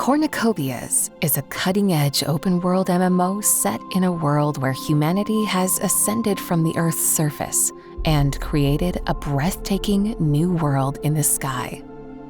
Cornucopias is a cutting-edge open-world MMO set in a world where humanity has ascended from the Earth's surface and created a breathtaking new world in the sky.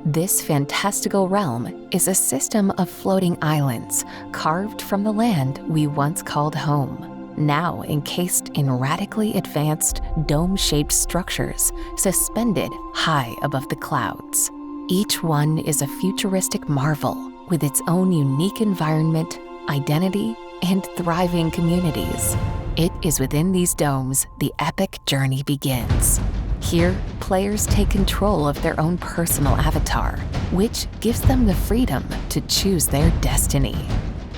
This fantastical realm is a system of floating islands carved from the land we once called home, now encased in radically advanced dome-shaped structures suspended high above the clouds. Each one is a futuristic marvel with its own unique environment, identity, and thriving communities. It is within these domes the epic journey begins. Here, players take control of their own personal avatar, which gives them the freedom to choose their destiny.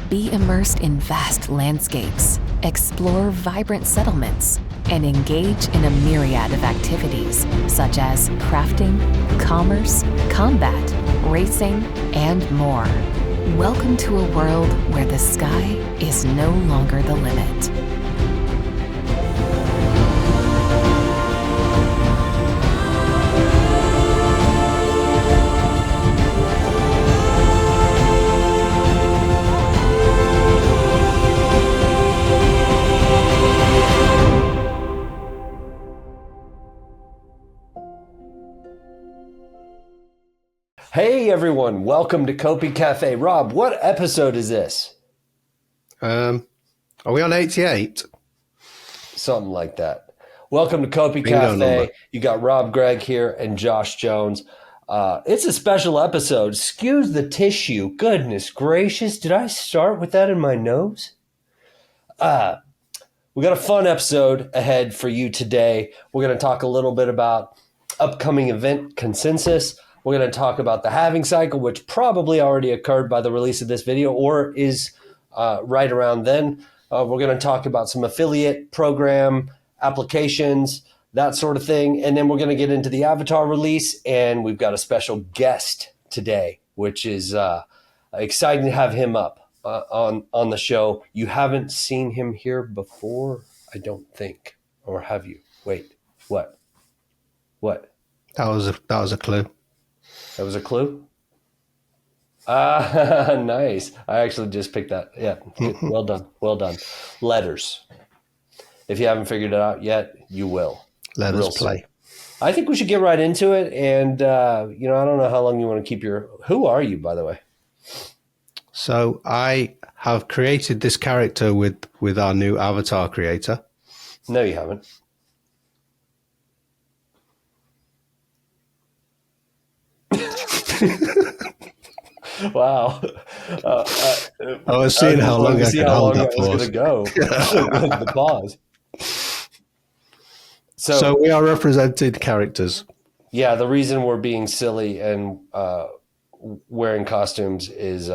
Be immersed in vast landscapes, explore vibrant settlements, and engage in a myriad of activities such as crafting, commerce, combat, racing, and more. Welcome to a world where the sky is no longer the limit. Hey everyone, welcome to Copi Cafe. Rob, what episode is this? Are we on 88? Something like that. Welcome to Copi Cafe. You got Rob Gregg here and Josh Jones. It's a special episode. Excuse the tissue. Goodness gracious, did I start with that in my nose? We got a fun episode ahead for you today. We're going to talk a little bit about upcoming event consensus. We're going to talk about the Halving Cycle, which probably already occurred by the release of this video or is right around then. We're going to talk about some affiliate program applications, that sort of thing. And then we're going to get into the Avatar release. And we've got a special guest today, which is exciting to have him up on the show. You haven't seen him here before, I don't think. Or have you? Wait, what? That was a clue. That was a clue? Nice. I actually just picked that. Yeah, well done. Well done. Letters. If you haven't figured it out yet, you will. Let us play. I think we should get right into it. And, I don't know how long you want to keep Who are you, by the way? So I have created this character with our new avatar creator. No, you haven't. Wow. I was seeing how long I could hold that pause. Was going to go. The pause. So we are represented characters. Yeah, the reason we're being silly and wearing costumes is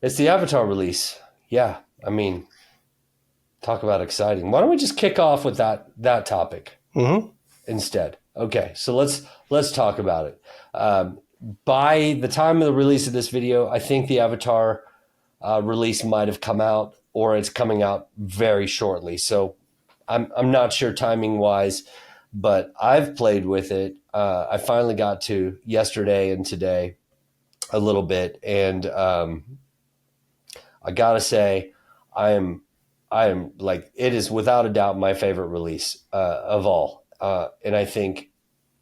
it's the Avatar release. Yeah, I mean, talk about exciting. Why don't we just kick off with that topic instead? Okay, so let's talk about it. By the time of the release of this video, I think the Avatar release might have come out, or it's coming out very shortly. So I'm not sure timing wise, but I've played with it. I finally got to yesterday and today a little bit, and I gotta say, I am like, it is without a doubt my favorite release of all. And I think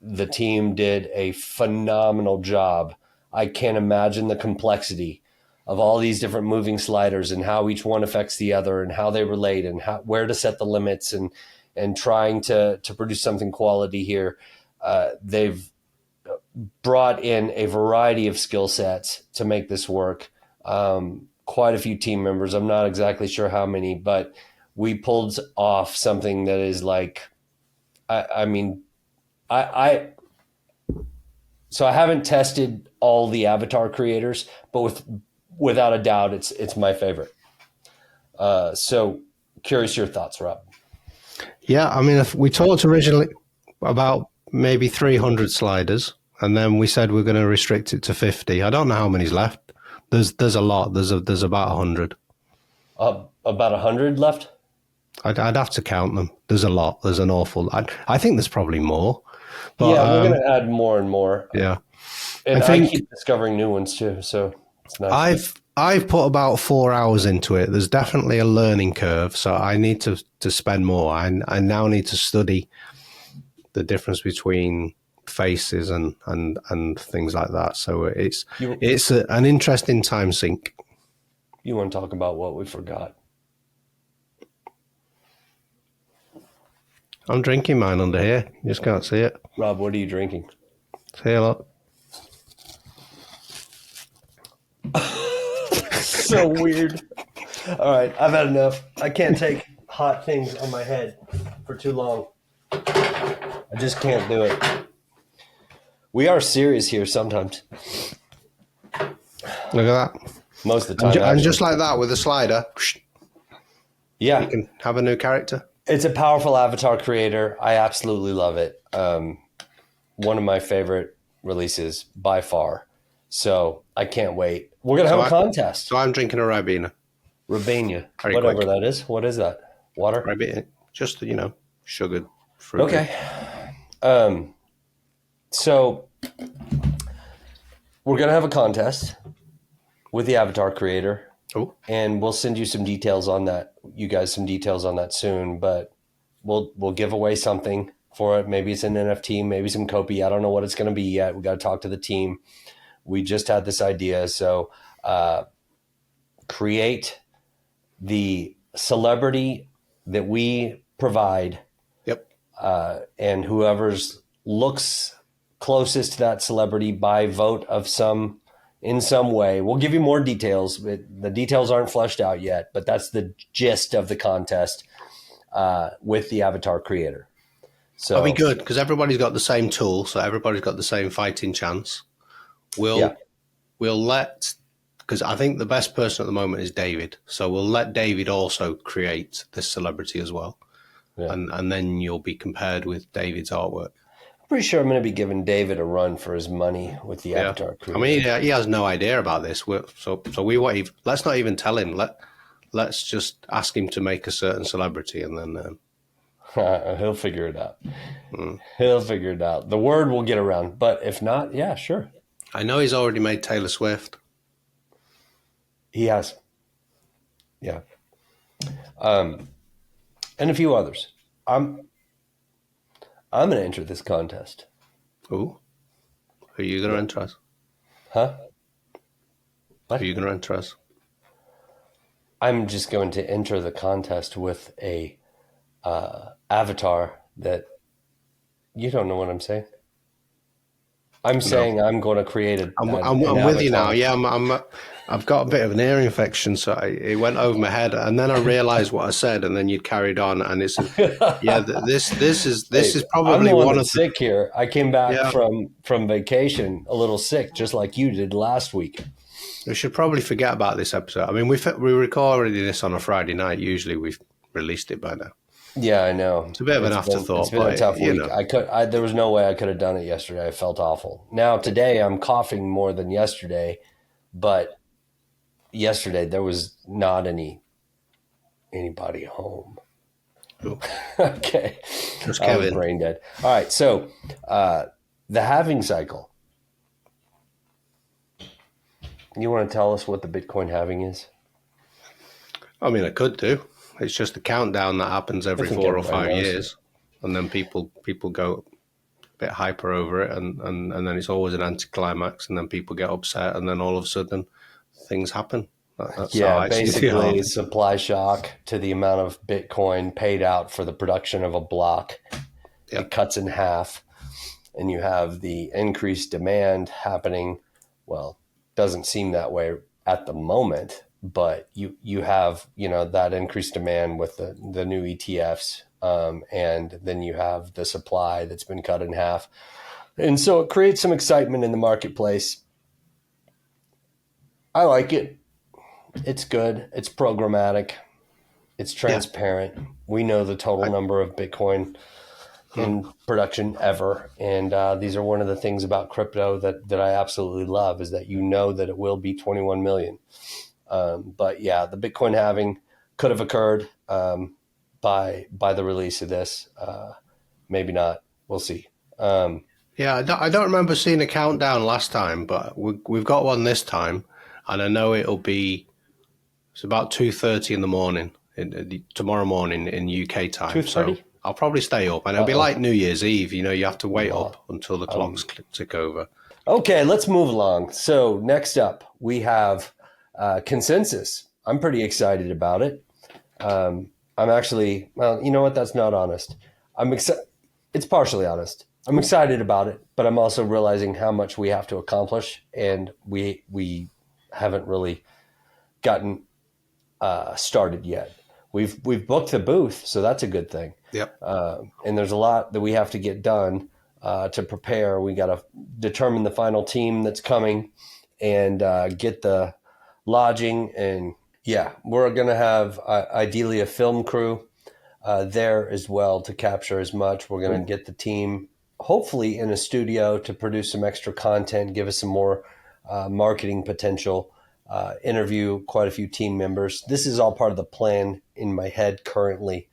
the team did a phenomenal job. I can't imagine the complexity of all these different moving sliders and how each one affects the other and how they relate and where to set the limits and trying to produce something quality here. They've brought in a variety of skill sets to make this work. Quite a few team members. I'm not exactly sure how many, but we pulled off something that is like, so I haven't tested all the Avatar creators, but without a doubt, it's my favorite. So curious your thoughts, Rob. Yeah, I mean, if we talked originally about maybe 300 sliders, and then we said we're going to restrict it to 50. I don't know how many's left. There's a lot. There's about 100. About 100 left? I'd have to count them. There's a lot. There's an awful. I think there's probably more. But, yeah, we're going to add more and more. Yeah. And I keep discovering new ones too. So It's nice. I've put about 4 hours into it. There's definitely a learning curve, so I need to spend more. I now need to study the difference between faces and things like that. So it's an interesting time sink. You want to talk about what we forgot? I'm drinking mine under here. You just can't see it. Rob, what are you drinking? See a lot. So weird. All right, I've had enough. I can't take hot things on my head for too long. I just can't do it. We are serious here sometimes. Look at that. Most of the time. And just like that with a slider, yeah, you can have a new character. It's a powerful avatar creator. I absolutely love it. One of my favorite releases by far. So I can't wait. We're going to have a contest. So I'm drinking a Ribena. Ribena. Very whatever quick. that is. What is that? Water? Ribena. Just, sugared fruit. Okay. So we're going to have a contest with the avatar creator. Oh. And we'll send you some details on that. You guys some details on that soon, but we'll give away something for it. Maybe it's an NFT, maybe some Copi. I don't know what it's going to be yet. We got to talk to the team. We just had this idea. So create the celebrity that we provide. Yep. And whoever's looks closest to that celebrity by vote of in some way. We'll give you more details. The details aren't fleshed out yet, but that's the gist of the contest with the avatar creator. So that'll be good because everybody's got the same tool, so everybody's got the same fighting chance. We'll let, because I think the best person at the moment is David, so we'll let David also create this celebrity as well, and then you'll be compared with David's artwork. Pretty sure I'm going to be giving David a run for his money with the avatar creator. I mean, he has no idea about this. So we won't even, let's not even tell him. Let's just ask him to make a certain celebrity, and then he'll figure it out. He'll figure it out. The word will get around, but if not, yeah, sure. I know he's already made Taylor Swift. He has, yeah, and a few others. I'm going to enter this contest. Ooh. Who are you going to enter as? Huh? What? Who are you going to enter as? I'm just going to enter the contest with a avatar that you don't know what I'm saying. I'm saying I'm going to create I'm with you now. Yeah, I've got a bit of an ear infection, so it went over my head, and then I realised what I said, and then you carried on, and it's this is probably I'm the one that's of the, sick here. I came back from vacation a little sick, just like you did last week. We should probably forget about this episode. I mean, we recorded this on a Friday night. Usually, we've released it by now. Yeah, I know. It's a bit of an afterthought. It's been a tough week. There was no way I could have done it yesterday. I felt awful. Now today I'm coughing more than yesterday, but yesterday there was not anybody home. Ooh. Okay. Just I was Kevin. brain dead. All right. So the halving cycle. You want to tell us what the Bitcoin halving is? I mean, I could do. It's just a countdown that happens every 4 or 5 years, and then people go a bit hyper over it, and then it's always an anticlimax, and then people get upset, and then all of a sudden things happen. That's basically supply shock to the amount of Bitcoin paid out for the production of a block. Yep. It cuts in half, and you have the increased demand happening. Well, doesn't seem that way at the moment. But you have, that increased demand with the new ETFs, and then you have the supply that's been cut in half. And so it creates some excitement in the marketplace. I like it. It's good. It's programmatic. It's transparent. Yeah. We know the total number of Bitcoin in production ever. And these are one of the things about crypto that I absolutely love is that that it will be 21 million. But yeah, the Bitcoin halving could have occurred by the release of this. Maybe not. We'll see. I don't remember seeing a countdown last time, but we've got one this time. and I know it's about 2:30 in the morning, tomorrow morning in UK time. 2:30? So I'll probably stay up, and it'll be like New Year's Eve. You have to wait up until the clocks tick over. Okay, let's move along. So next up, we have consensus. I'm pretty excited about it. I'm actually, well, you know what? That's not honest. It's partially honest. I'm excited about it, but I'm also realizing how much we have to accomplish, and we haven't really gotten started yet. We've booked the booth, so that's a good thing. Yep. And there's a lot that we have to get done to prepare. We got to determine the final team that's coming and get the lodging. And yeah, we're going to have ideally a film crew there as well to capture as much. We're going to get the team hopefully in a studio to produce some extra content, give us some more marketing potential, interview quite a few team members. This is all part of the plan in my head currently.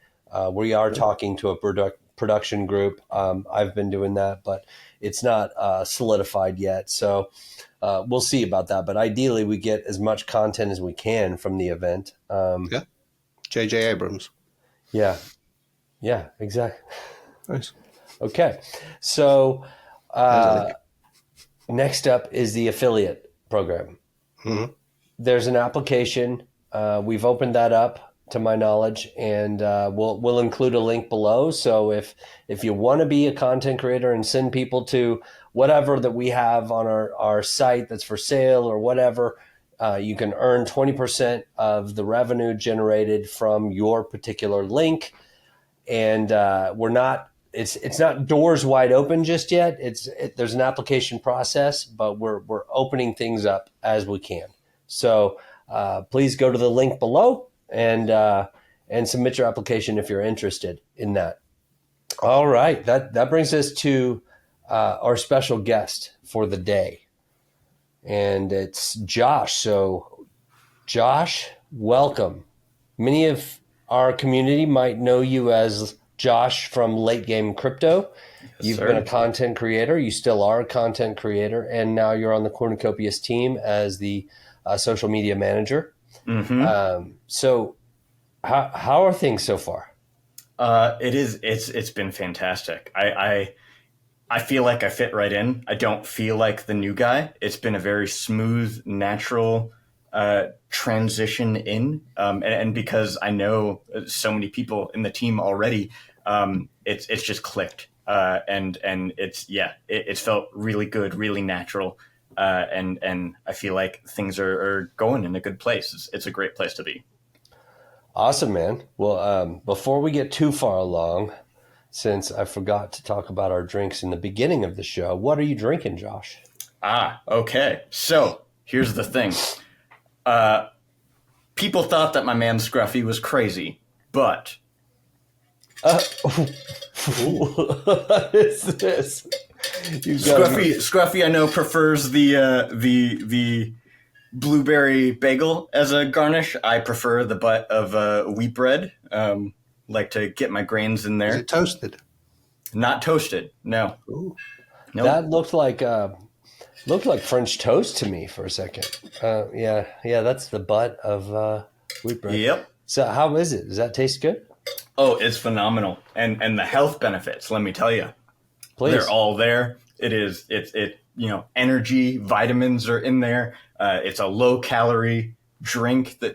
We are talking to a production group. I've been doing that, but it's not solidified yet. So we'll see about that. But ideally, we get as much content as we can from the event. Yeah. J.J. Abrams. Yeah. Yeah, exactly. Nice. Okay. So next up is the affiliate program. Mm-hmm. There's an application. We've opened that up to my knowledge, and we'll include a link below. So if you want to be a content creator and send people to whatever that we have on our site that's for sale or whatever, you can earn 20% of the revenue generated from your particular link. And it's not doors wide open just yet. There's an application process, but we're opening things up as we can. So please go to the link below and submit your application if you're interested in that. All right, that brings us to our special guest for the day, and it's Josh. So Josh, welcome. Many of our community might know you as Josh from Late Game Crypto. Yes, You've sir. been a content creator. You still are a content creator, and now you're on the Cornucopias team as the social media manager. Mm-hmm. So how are things so far? It's been fantastic. I feel like I fit right in. I don't feel like the new guy. It's been a very smooth, natural transition in. And because I know so many people in the team already, it's just clicked. And it's felt really good, really natural. And I feel like things are going in a good place. It's a great place to be. Awesome, man. Well, before we get too far along, since I forgot to talk about our drinks in the beginning of the show, what are you drinking, Josh? Okay. So here's the thing. People thought that my man Scruffy was crazy, but What is this? Scruffy, I know, prefers the blueberry bagel as a garnish. I prefer the butt of wheat bread. Like to get my grains in there. Is it toasted? Not toasted. No. Ooh. Nope. That looked like French toast to me for a second. Yeah, that's the butt of wheat bread. Yep. So how is it? Does that taste good? Oh, it's phenomenal. And the health benefits, let me tell you. Please. They're all there. It's energy, vitamins are in there. It's a low calorie drink that,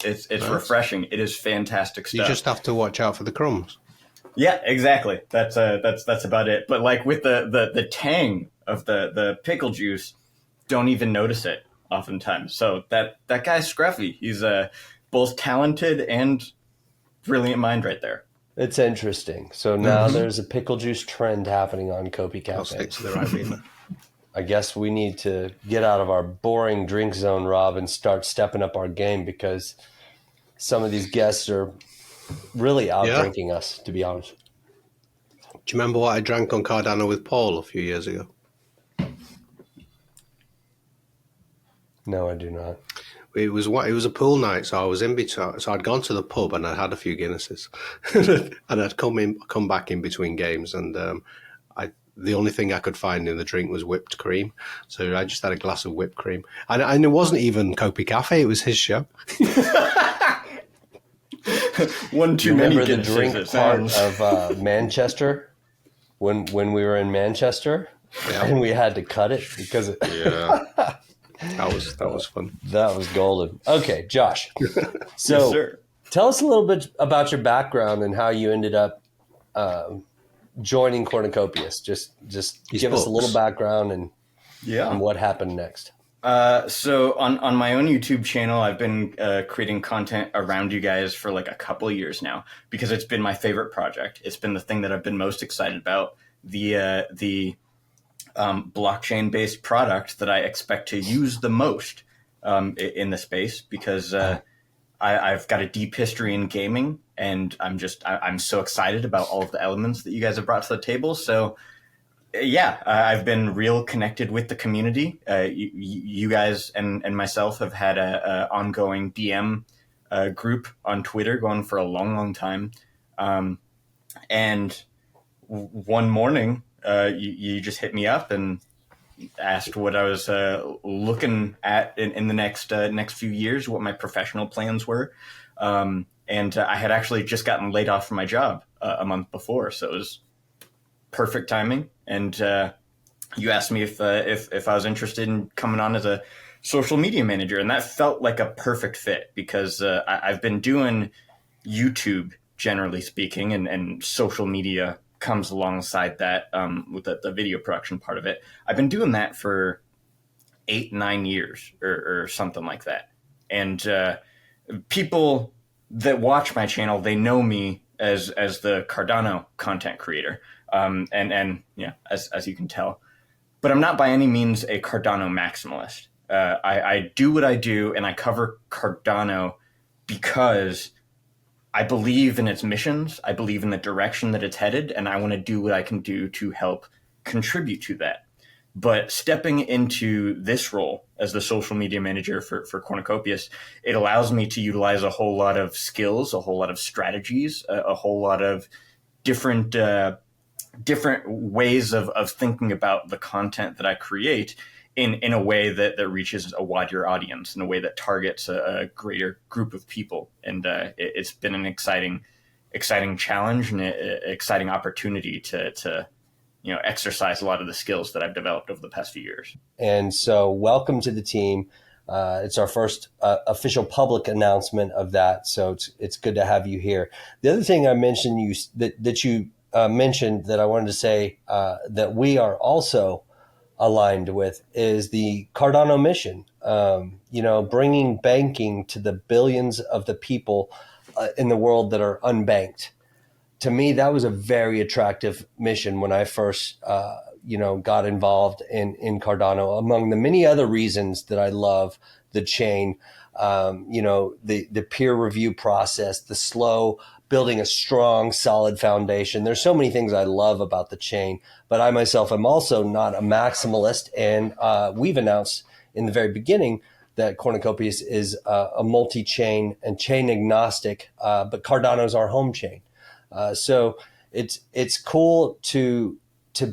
it's Nice. refreshing. It is fantastic stuff. You just have to watch out for the crumbs. Yeah, exactly. That's about it. But like with the tang of the pickle juice, don't even notice it oftentimes. So that guy's Scruffy. He's both talented and brilliant mind right there. It's interesting. So now there's a pickle juice trend happening on Copi I'll stick Cafe. to the right beamer. I guess we need to get out of our boring drink zone, Rob, and start stepping up our game because some of these guests are really out drinking us, to be honest. Do you remember what I drank on Cardano with Paul a few years ago? No, I do not. It was a pool night, so I was in between. So I'd gone to the pub and I'd had a few Guinnesses, and I'd come back in between games, and the only thing I could find in the drink was whipped cream. So I just had a glass of whipped cream. And it wasn't even Copi Cafe, it was his show. One too many. Remember the drink part of Manchester when we were in Manchester, and we had to cut it because it. Yeah, that was fun. That was golden. Okay, Josh. So Yes, sir. Tell us a little bit about your background and how you ended up joining Cornucopias. Just give us a little background and what happened next. So on my own YouTube channel, I've been creating content around you guys for like a couple of years now because it's been my favorite project. It's been the thing that I've been most excited about. The blockchain-based product that I expect to use the most in the space because I've got a deep history in gaming, and I'm so excited about all of the elements that you guys have brought to the table. So. I've been real connected with the community. You guys and myself have had a ongoing DM group on Twitter going for a long, long time. And one morning, you just hit me up and asked what I was looking at in the next few years, what my professional plans were. And I had actually just gotten laid off from my job a month before, so it was perfect timing. And you asked me if I was interested in coming on as a social media manager, and that felt like a perfect fit because I've been doing YouTube, generally speaking, and social media comes alongside that with the video production part of it. I've been doing that for 8-9 years or something like that. And people that watch my channel, they know me as the Cardano content creator. As you can tell, but I'm not by any means a Cardano maximalist. I do what I do, and I cover Cardano because I believe in its missions. I believe in the direction that it's headed, and I want to do what I can do to help contribute to that. But stepping into this role as the social media manager for Cornucopias, it allows me to utilize a whole lot of skills, a whole lot of strategies, a whole lot of different ways of thinking about the content that I create in a way that reaches a wider audience, in a way that targets a greater group of people. And it's been an exciting challenge and an exciting opportunity to exercise a lot of the skills that I've developed over the past few years. And so welcome to the team. It's our first official public announcement of that. So it's good to have you here. The other thing I mentioned that you mentioned that I wanted to say that we are also aligned with is the Cardano mission. Bringing banking to the billions of the people in the world that are unbanked. To me, that was a very attractive mission when I first, got involved in Cardano. Among the many other reasons that I love the chain, the peer review process, the slow building a strong, solid foundation. There's so many things I love about the chain, but I myself am also not a maximalist. And we've announced in the very beginning that Cornucopias is a multi-chain and chain agnostic, but Cardano is our home chain. So it's cool to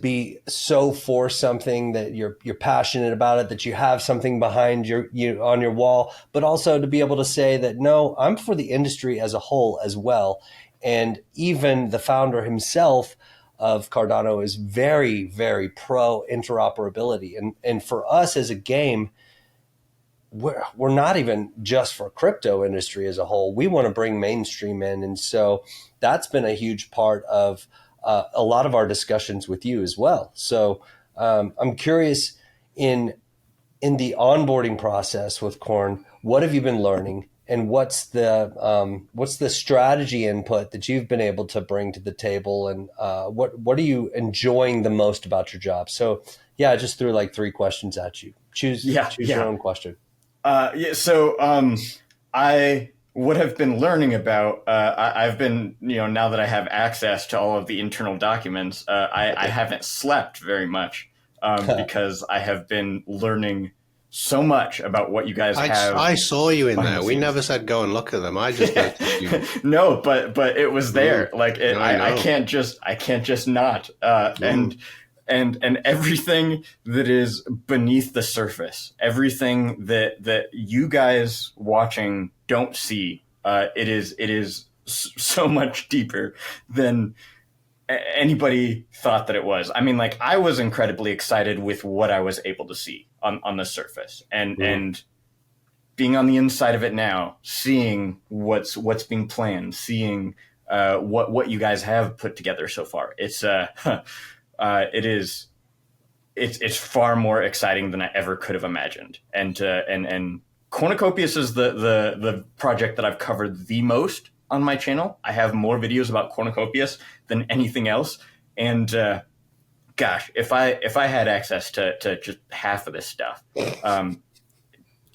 be so for something that you're passionate about it, that you have something behind you on your wall, but also to be able to say that, no, I'm for the industry as a whole as well. And even the founder himself of Cardano is very, very pro interoperability. And for us as a game, we're not even just for crypto industry as a whole. We want to bring mainstream in. And so that's been a huge part of a lot of our discussions with you as well. So I'm curious in the onboarding process with Corn, what have you been learning, and what's the strategy input that you've been able to bring to the table, and what are you enjoying the most about your job? So I just threw like 3 questions at you. Choose your own question. What I've been learning about, I've been, now that I have access to all of the internal documents, I haven't slept very much because I have been learning so much about what you guys have. I saw you in there. We never said go and look at them. I just noticed you. No, but it was there. I can't just not. And and everything that is beneath the surface, everything that you guys watching don't see, it is so much deeper than anybody thought that it was. I mean, like, I was incredibly excited with what I was able to see on the surface, and being on the inside of it now, seeing what's being planned, seeing what you guys have put together so far. It's far more exciting than I ever could have imagined. And Cornucopias is the project that I've covered the most on my channel. I have more videos about Cornucopias than anything else. And gosh, if I had access to just half of this stuff,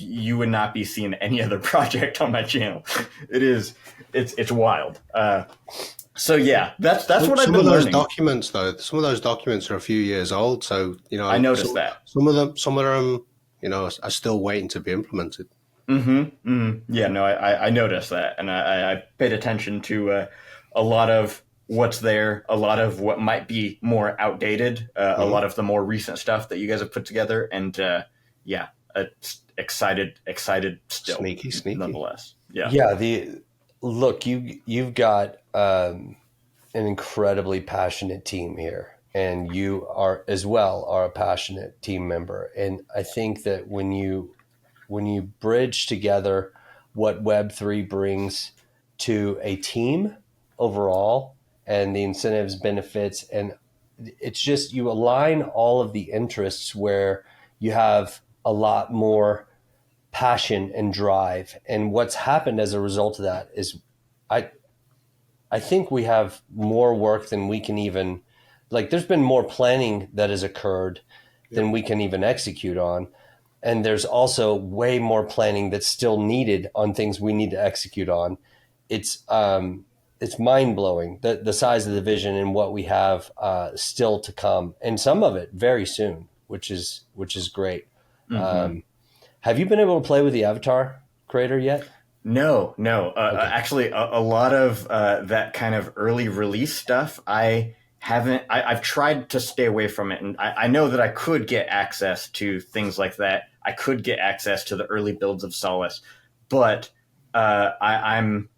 you would not be seeing any other project on my channel. It's wild. So yeah, that's what I've been learning. Some of those documents, though, are a few years old. So I noticed that some of them, are still waiting to be implemented. Yeah, no, I noticed that, and I paid attention to a lot of what's there, a lot of what might be more outdated, a lot of the more recent stuff that you guys have put together, and yeah, excited still, sneaky, nonetheless. Yeah. Look, you've got an incredibly passionate team here, and you are as well a passionate team member. And I think that when you bridge together what Web3 brings to a team overall, and the incentives, benefits, and it's just, you align all of the interests where you have a lot more passion and drive. And what's happened as a result of that is I think we have more work than we can even, like, there's been more planning that has occurred than we can even execute on. And there's also way more planning that's still needed on things we need to execute on. It's mind blowing, the size of the vision and what we have still to come, and some of it very soon, which is great. Have you been able to play with the avatar creator yet? No. Okay. Actually, a lot of that kind of early release stuff, I haven't. I've tried to stay away from it, and I know that I could get access to things like that. I could get access to the early builds of Solace, but I'm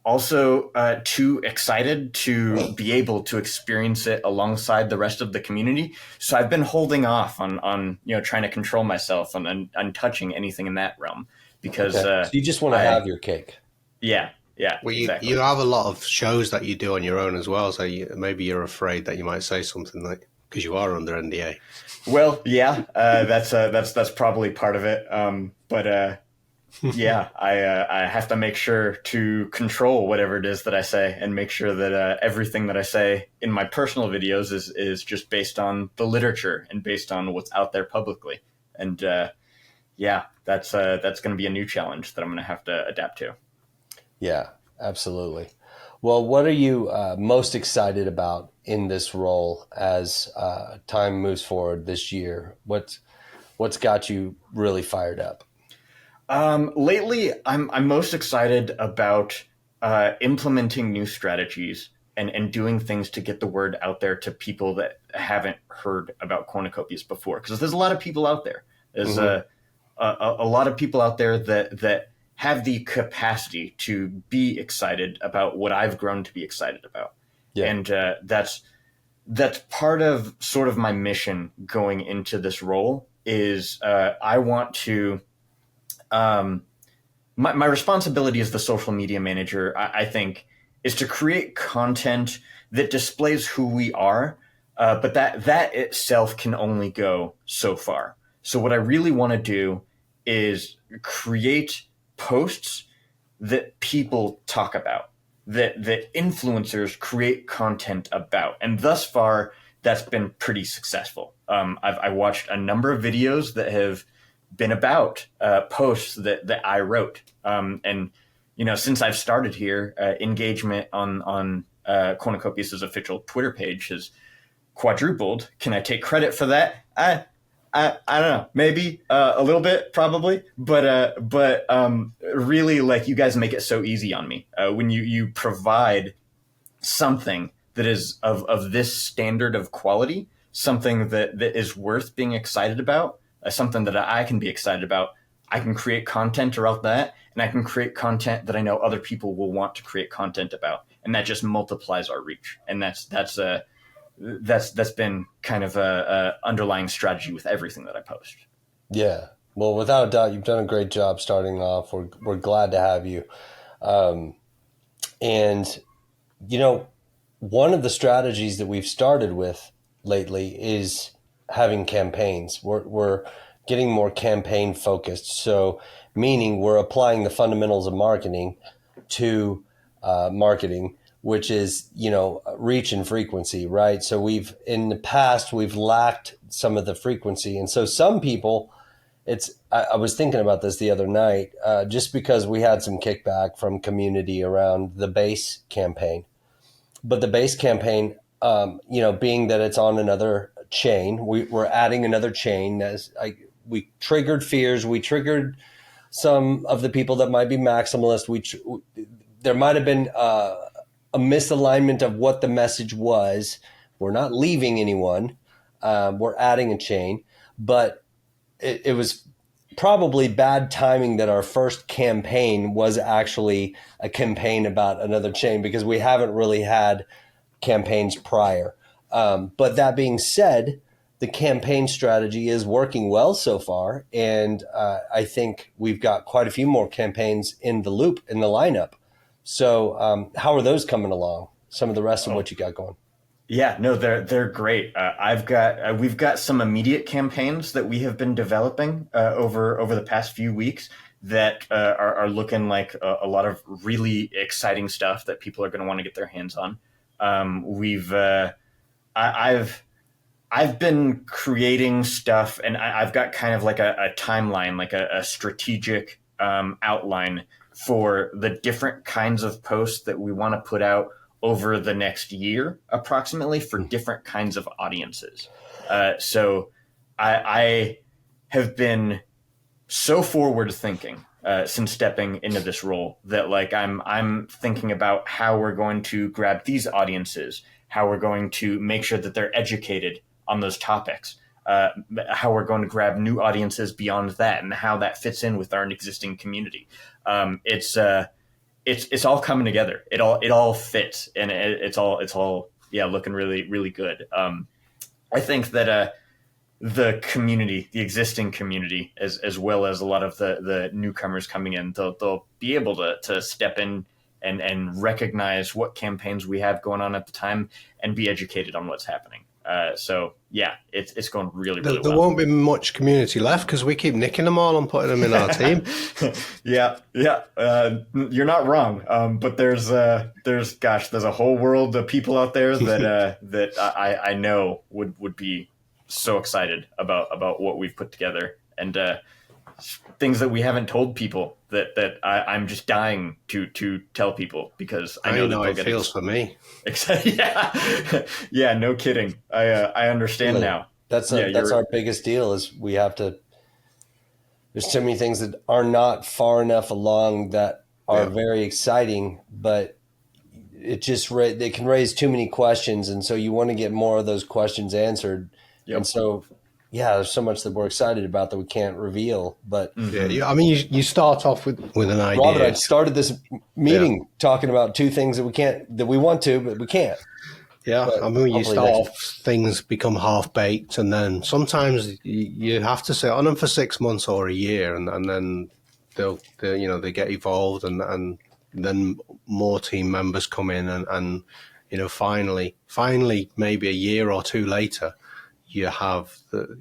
also too excited to be able to experience it alongside the rest of the community. So I've been holding off on trying to control myself on touching anything in that realm, because so you just want to have your cake. Yeah. Well, exactly. You have a lot of shows that you do on your own as well, so maybe you're afraid that you might say something like, because you are under NDA. Well, yeah, that's probably part of it. But yeah, I have to make sure to control whatever it is that I say, and make sure that everything that I say in my personal videos is just based on the literature and based on what's out there publicly. And yeah, that's going to be a new challenge that I'm going to have to adapt to. Yeah, absolutely. Well, what are you most excited about in this role as time moves forward this year? What's got you really fired up? Lately, I'm most excited about implementing new strategies and doing things to get the word out there to people that haven't heard about Cornucopias before. Because there's a lot of people out there. There's a lot of people out there that have the capacity to be excited about what I've grown to be excited about. Yeah. And that's part of sort of my mission going into this role is I want to my responsibility as the social media manager, I think, is to create content that displays who we are, but that itself can only go so far. So what I really want to do is create posts that people talk about, that influencers create content about. And thus far, that's been pretty successful. I watched a number of videos that have been about posts that I wrote. And, since I've started here, engagement on Cornucopias' official Twitter page has quadrupled. Can I take credit for that? I don't know, maybe a little bit, probably, but really, like, you guys make it so easy on me when you provide something that is of this standard of quality, something that is worth being excited about, something that I can be excited about, I can create content around that, and I can create content that I know other people will want to create content about, and that just multiplies our reach. And that's been kind of a underlying strategy with everything that I post. Yeah. Well, without a doubt, you've done a great job starting off. We're glad to have you. And, you know, one of the strategies that we've started with lately is having campaigns. We're getting more campaign focused. So meaning we're applying the fundamentals of marketing to marketing, which is, you know, reach and frequency, right? So in the past, we've lacked some of the frequency. And so some people, I was thinking about this the other night, just because we had some kickback from community around the base campaign. But the base campaign, you know, being that it's on another chain, we're adding another chain. We triggered fears. We triggered some of the people that might be maximalist. There might have been a misalignment of what the message was. We're not leaving anyone. We're adding a chain, but it was probably bad timing that our first campaign was actually a campaign about another chain, because we haven't really had campaigns prior. But that being said, the campaign strategy is working well so far. And I think we've got quite a few more campaigns in the lineup. So how are those coming along? Some of the rest of what you got going? Yeah, no, they're great. We've got some immediate campaigns that we have been developing over the past few weeks that are looking like a lot of really exciting stuff that people are going to want to get their hands on. I've been creating stuff, and I've got kind of like a timeline, like a strategic outline for the different kinds of posts that we want to put out over the next year, approximately, for different kinds of audiences. So I have been so forward thinking since stepping into this role that, like, I'm thinking about how we're going to grab these audiences, how we're going to make sure that they're educated on those topics, how we're going to grab new audiences beyond that, and how that fits in with our existing community. It's all coming together. It all fits, and it's all looking really, really good. I think that the community, the existing community, as well as a lot of the newcomers coming in, they'll be able to step in and recognize what campaigns we have going on at the time and be educated on what's happening. So yeah, it's going really, really well. There won't be much community left because we keep nicking them all and putting them in our team. Yeah. You're not wrong. But there's a whole world of people out there that I know would be so excited about what we've put together, and things that we haven't told people that I'm just dying to tell people, because I know that it feels for me. Yeah, no kidding. I understand now. That's our biggest deal, is we have to. There's so many things that are not far enough along that are very exciting, but it just they can raise too many questions, and so you want to get more of those questions answered. Yep. And so, there's so much that we're excited about that we can't reveal. But I mean, you start off with an idea. Robert, I started this meeting talking about two things that we want to, but we can't. Yeah, but I mean, you start off, things become half baked, and then sometimes you have to sit on them for 6 months or a year, and then they get evolved, and then more team members come in, and finally, maybe a year or two later, you have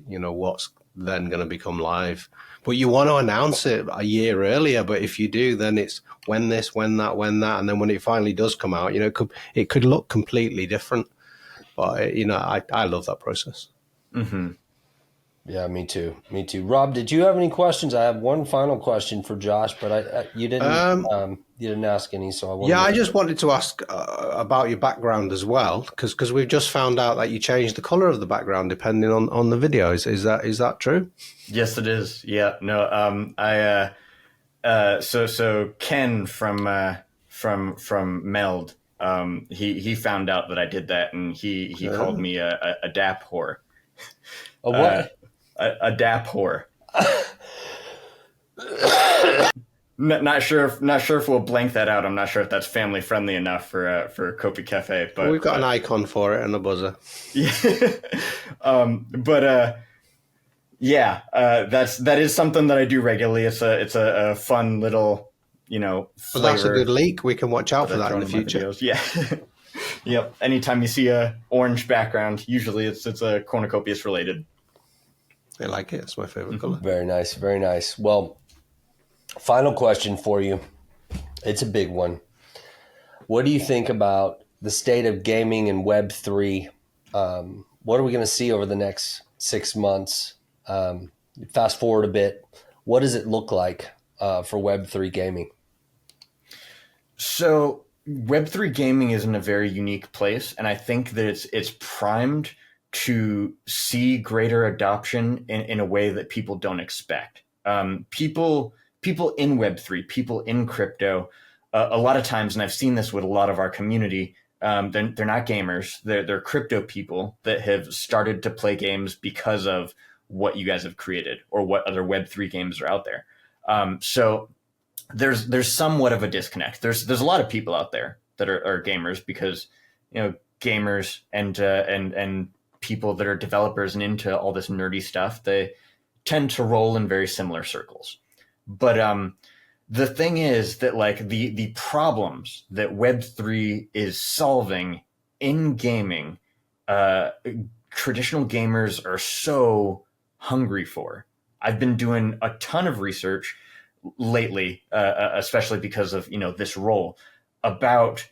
what's then going to become live. But you want to announce it a year earlier. But if you do, then it's when this, when that, and then when it finally does come out, it could look completely different. But I love that process. Mm-hmm. Yeah, me too. Rob, did you have any questions? I have one final question for Josh, but you didn't ask any, so I just wanted to ask about your background as well, because we've just found out that you changed the color of the background depending on the videos. Is that true? Yes, it is. Yeah. No. So Ken from Meld He found out that I did that, and he called me a dap whore. A what? A dap whore. Not sure if we'll blank that out. I'm not sure if that's family friendly enough for Copi Cafe, but we've got an icon for it and a buzzer. Yeah. That is something that I do regularly. It's a fun little, flavor. But that's a good leak. We can watch out for that in the future. Yeah. Yep. Anytime you see a orange background, usually it's a Cornucopias related. I like it. It's my favorite color. Very nice. Very nice. Well, final question for you. It's a big one. What do you think about the state of gaming and Web3? What are we going to see over the next 6 months? Fast forward a bit. What does it look like for Web3 gaming? So Web3 gaming is in a very unique place, and I think that it's primed to see greater adoption in a way that people don't expect. People in Web3, people in crypto, a lot of times, and I've seen this with a lot of our community, they're not gamers. They're crypto people that have started to play games because of what you guys have created or what other Web3 games are out there. So there's somewhat of a disconnect. There's a lot of people out there that are gamers because, gamers and people that are developers and into all this nerdy stuff, they tend to roll in very similar circles. But the thing is that like the problems that Web3 is solving in gaming, traditional gamers are so hungry for. I've been doing a ton of research lately, especially because of this role, about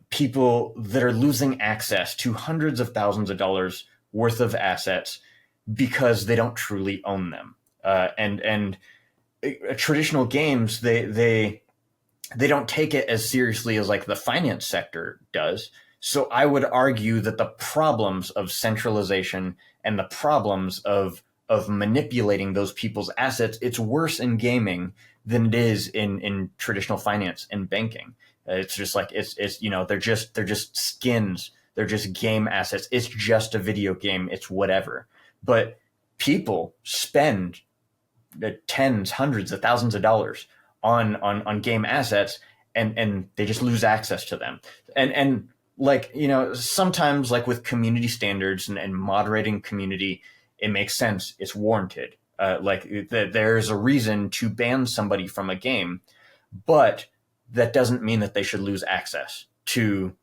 people that are losing access to hundreds of thousands of dollars worth of assets because they don't truly own them. And traditional games, they don't take it as seriously as like the finance sector does. So I would argue that the problems of centralization and the problems of manipulating those people's assets, it's worse in gaming than it is in traditional finance and banking. It's just like it's they're just skins, they're just game assets. It's just a video game. It's whatever. But people spend tens, hundreds of thousands of dollars on game assets, and they just lose access to them. And like, sometimes like with community standards and moderating community, it makes sense. It's warranted. There's a reason to ban somebody from a game, but that doesn't mean that they should lose access to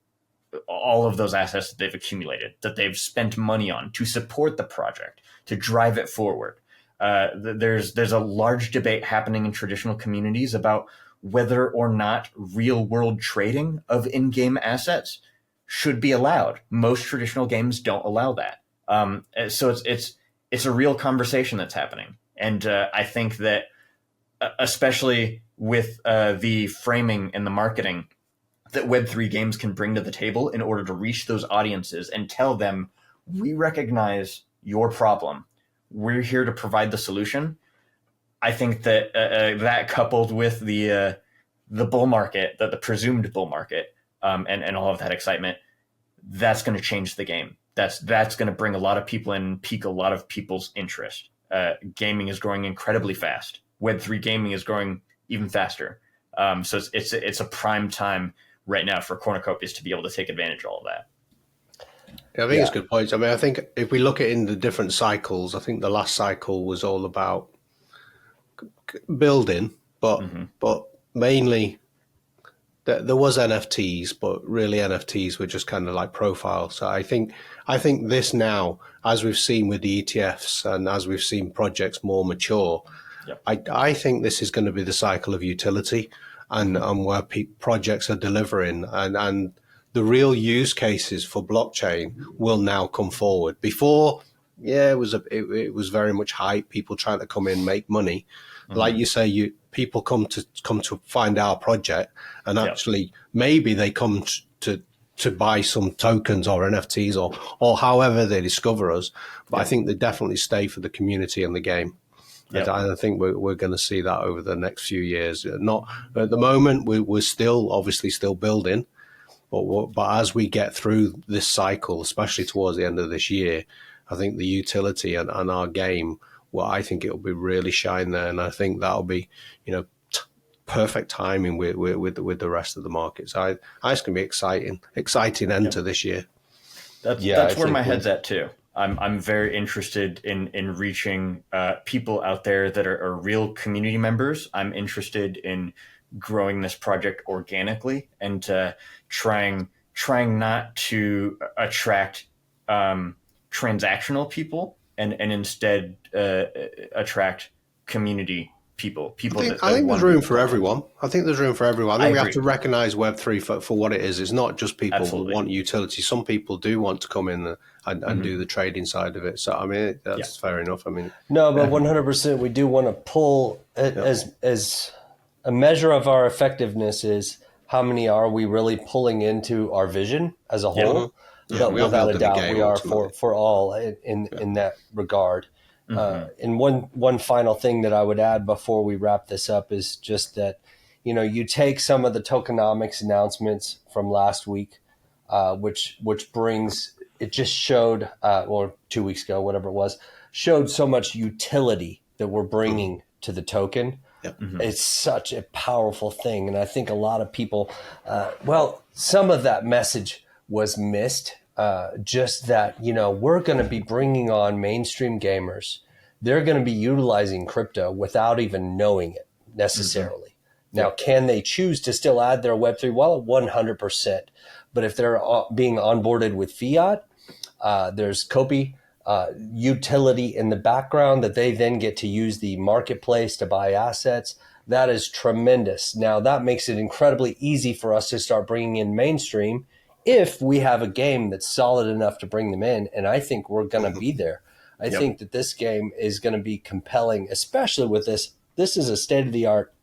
all of those assets that they've accumulated, that they've spent money on to support the project, to drive it forward. There's a large debate happening in traditional communities about whether or not real world trading of in-game assets should be allowed. Most traditional games don't allow that. So it's a real conversation that's happening. And I think that especially with the framing and the marketing that Web3 games can bring to the table in order to reach those audiences and tell them, we recognize your problem. We're here to provide the solution. I think that that coupled with the bull market, the presumed bull market, and all of that excitement, that's going to change the game. That's going to bring a lot of people in, pique a lot of people's interest. Gaming is growing incredibly fast. Web3 gaming is growing even faster. So it's a prime time right now for Cornucopias to be able to take advantage of all of that. Yeah, I think it's good points. I mean, I think if we look at in the different cycles, I think the last cycle was all about building, but mainly there was NFTs, but really NFTs were just kind of like profiles. So I think this now, as we've seen with the ETFs and as we've seen projects more mature, I think this is going to be the cycle of utility and where projects are delivering and the real use cases for blockchain will now come forward. Before, it was very much hype, people trying to come in, make money. Like you say, people come to find our project, and actually maybe they come to buy some tokens or NFTs or however they discover us. But I think they definitely stay for the community and the game. And I think we're going to see that over the next few years. Not at the moment, we're still obviously still building, But as we get through this cycle, especially towards the end of this year, I think the utility and our game, well, I think it'll be really shine there, and I think that'll be, perfect timing with the rest of the market. So I think it's going to be exciting end to this year. That's where my head's at too. I'm very interested in reaching people out there that are real community members. I'm interested in growing this project organically and trying not to attract transactional people and instead attract community people. I think there's room for everyone. I think there's room for everyone. I think we have to recognize Web3 for what it is. It's not just people who want utility. Some people do want to come in and do the trading side of it. So, I mean, that's fair enough. I mean, no, but 100%, we do want to pull as a measure of our effectiveness is how many are we really pulling into our vision as a whole. But without a doubt, we are for all in that regard. And one final thing that I would add before we wrap this up is just that, you take some of the tokenomics announcements from last week, which brings, it just showed, or 2 weeks ago, whatever it was, showed so much utility that we're bringing to the token. It's such a powerful thing. And I think a lot of people, some of that message was missed. Just that, we're going to be bringing on mainstream gamers. They're going to be utilizing crypto without even knowing it necessarily. Now, can they choose to still add their Web3 wallet? 100%. But if they're being onboarded with fiat, there's Copi utility in the background that they then get to use the marketplace to buy assets. That is tremendous. Now, that makes it incredibly easy for us to start bringing in mainstream if we have a game that's solid enough to bring them in, and I think we're going to be there. I think that this game is going to be compelling, especially with this. This is a state-of-the-art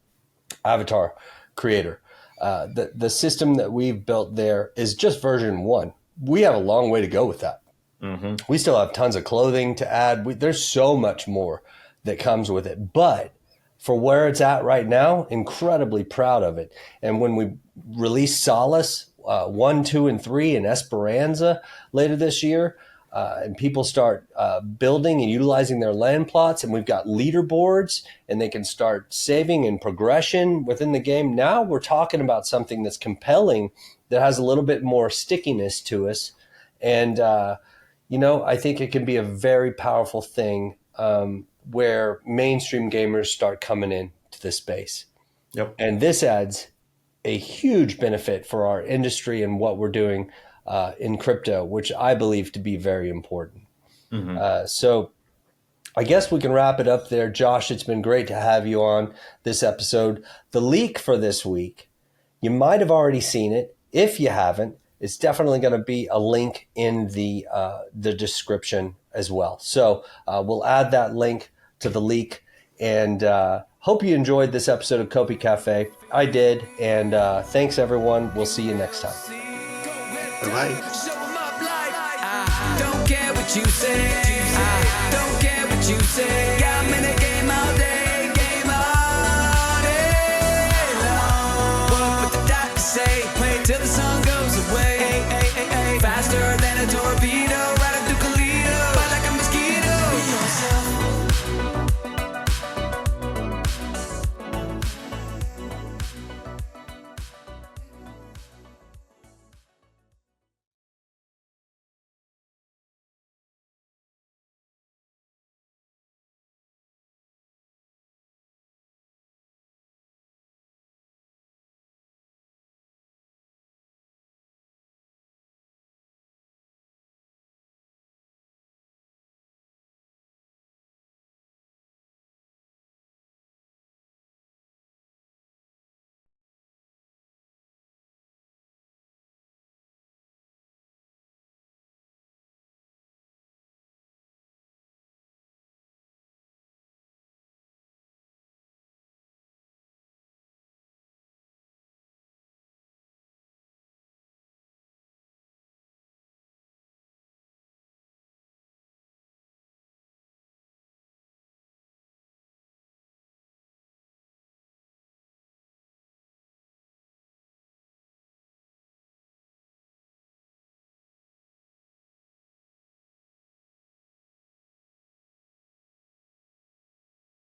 avatar creator. The system that we've built there is just version 1. We have a long way to go with that. We still have tons of clothing to add. There's so much more that comes with it. But for where it's at right now, incredibly proud of it. And when we release Solace 1, 2, and 3 and Esperanza later this year, and people start building and utilizing their land plots, and we've got leaderboards, and they can start saving and progression within the game. Now we're talking about something that's compelling, that has a little bit more stickiness to us. And, I think it can be a very powerful thing where mainstream gamers start coming into this space. And this adds a huge benefit for our industry and what we're doing in crypto, which I believe to be very important. So I guess we can wrap it up there. Josh, it's been great to have you on this episode. The leak for this week, you might have already seen it. If you haven't, it's definitely going to be a link in the description as well. So we'll add that link to the leak, and hope you enjoyed this episode of Copi Cafe. I did, and thanks everyone. We'll see you next time. Bye. Don't care what you say. I don't care what you say.